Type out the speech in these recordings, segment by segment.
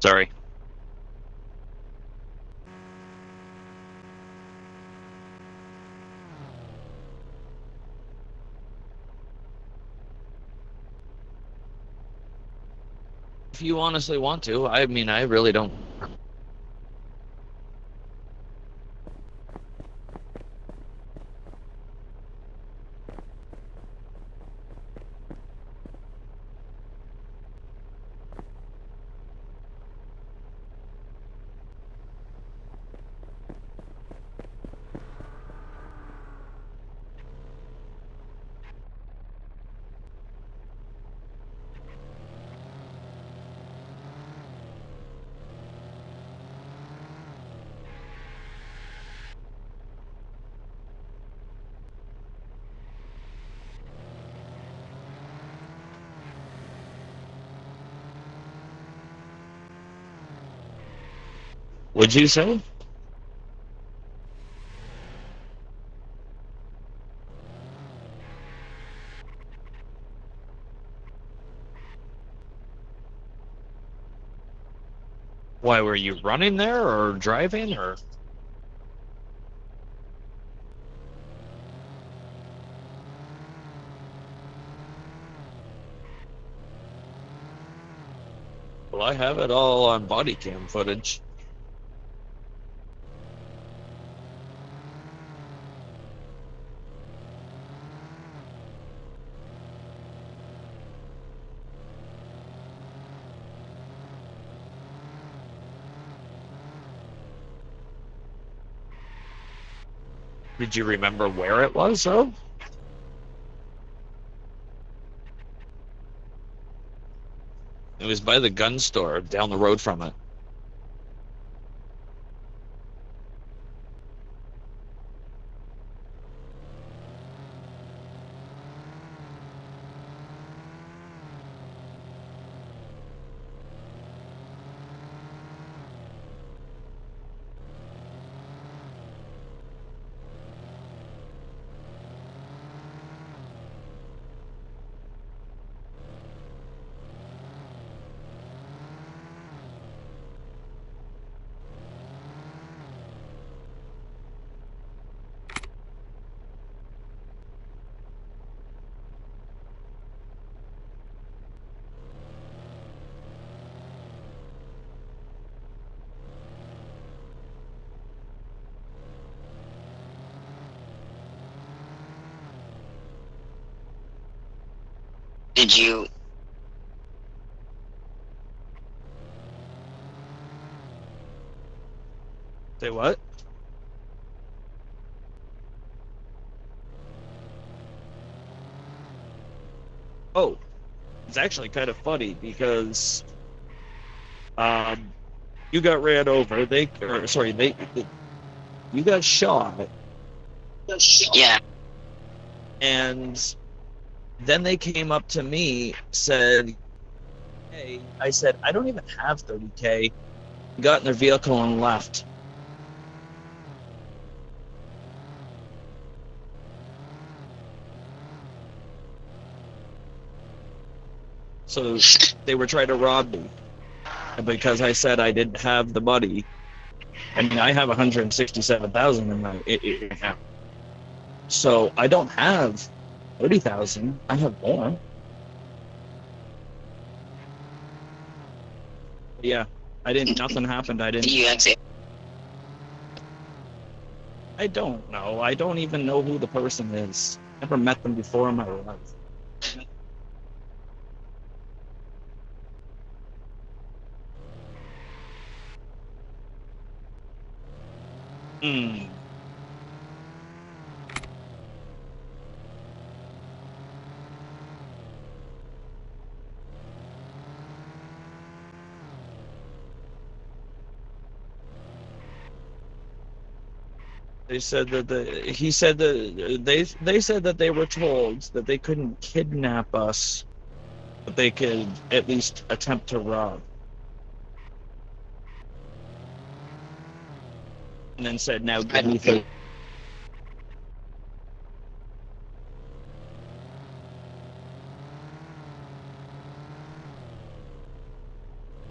Sorry. If you honestly want to, I mean, I really don't. Would you say? Why were you running there or driving or? Well, I have it all on body cam footage. Did you remember where it was, though? It was by the gun store down the road from it. Did you? Say what? Oh, it's actually kind of funny because um, you got ran over. You got shot, Yeah. and then they came up to me, said, "Hey," I said, "I don't even have 30K." Got in their vehicle and left. So they were trying to rob me because I said I didn't have the money. I mean, I have 167,000 in my account. So I don't have 30,000. I have more. Yeah, I didn't. Nothing happened. I Did didn't. you exit? I don't know. I don't even know who the person is. Never met them before in my life. Hmm. They said that he said that they said that they were told that they couldn't kidnap us, but they could at least attempt to rob. And then said, "Now give me 30."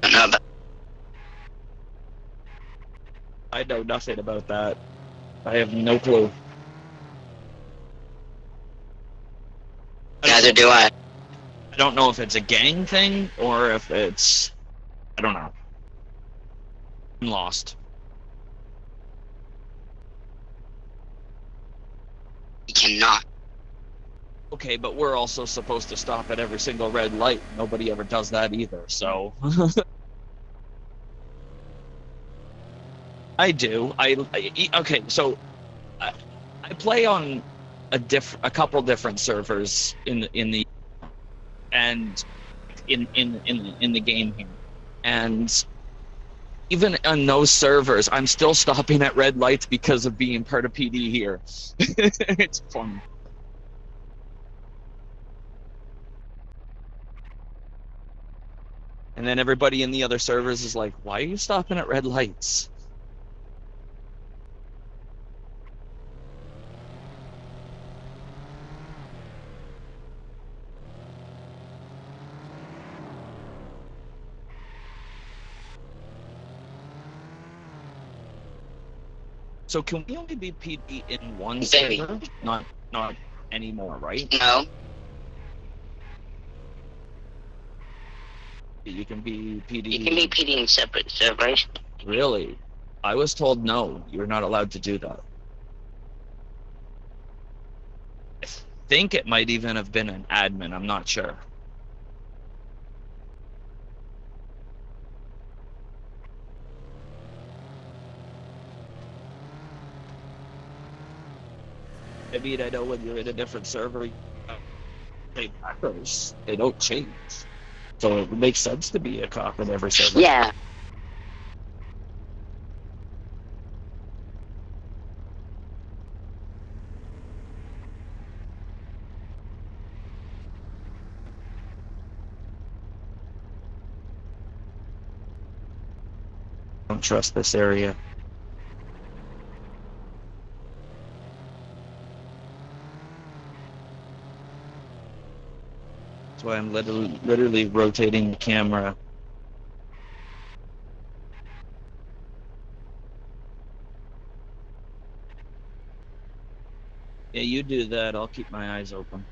I don't know about I know nothing about that. I have no clue. Neither do I. I don't know if it's a gang thing or if it's, I don't know. I'm lost. You cannot. Okay, but we're also supposed to stop at every single red light. Nobody ever does that either, so. I do. Okay, so I play on a couple different servers in the and in the game here, and even on those servers, I'm still stopping at red lights because of being part of PD here. It's fun. And then everybody in the other servers is like, "Why are you stopping at red lights?" So can we only be PD in one Maybe. server? Not anymore, right? No. You can be PD. You can be PD in separate servers. Really? I was told no, you're not allowed to do that. I think it might even have been an admin, I'm not sure. I mean, I know when you're in a different server, they macros, they don't change. So it makes sense to be a cop in every server. Yeah. I don't trust this area. That's why I'm literally rotating the camera. Yeah, you do that. I'll keep my eyes open.